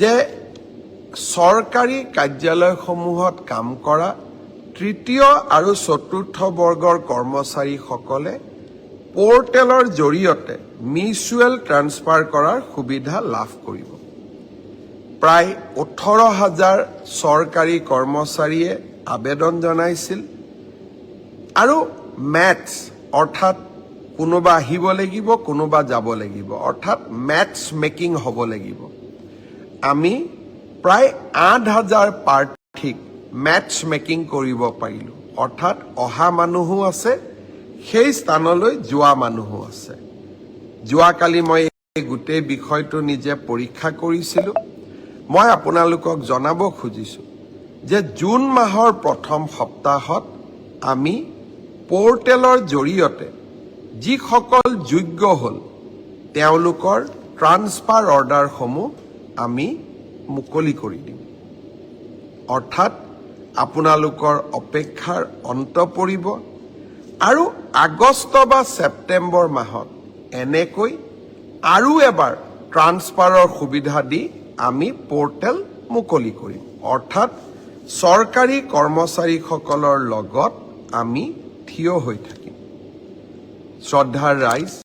যে চৰকাৰী কাৰ্যালয়সমূহত কাম কৰা তৃতীয় আৰু চতুৰ্থ বৰ্গৰ কৰ্মচাৰীসকলে পোৰ্টেলৰ জৰিয়তে মিউচুৱেল ট্ৰান্সফাৰ কৰাৰ সুবিধা লাভ কৰিব। প্ৰায় 18,000 চৰকাৰী কৰ্মচাৰীয়ে আবেদন জনাইছিল আৰু মেটছ অৰ্থাৎ কোনোবা আহিব লাগিব, কোনোবা যাব লাগিব, অৰ্থাৎ মেটছ মেকিং হ'ব লাগিব। আমি প্ৰায় 8,000 প্ৰাৰ্থীক মেটছ মেকিং কৰিব পাৰিলোঁ, অৰ্থাৎ অহা মানুহো আছে, সেই স্থানলৈ যোৱা মানুহো আছে। যোৱাকালি মই এই গোটেই বিষয়টো নিজে পৰীক্ষা কৰিছিলোঁ। মই আপোনালোকক জনাব খুজিছোঁ যে জুন মাহৰ প্ৰথম সপ্তাহত আমি পোৰ্টেলৰ জৰিয়তে যিসকল যোগ্য হ'ল তেওঁলোকৰ ট্ৰান্সফাৰ অৰ্ডাৰসমূহ আমি মুকলি কৰি দিম। অৰ্থাৎ আপোনালোকৰ অপেক্ষাৰ অন্ত পৰিব আৰু আগষ্ট বা ছেপ্টেম্বৰ মাহত এনেকৈ আৰু এবাৰ ট্ৰান্সফাৰৰ সুবিধা দি আমি পোৰ্টেল মুকলি কৰিম। অৰ্থাৎ চৰকাৰী কৰ্মচাৰীসকলৰ লগত আমি থিয় হৈ থাকিম। শ্ৰদ্ধাৰ ৰাইজ,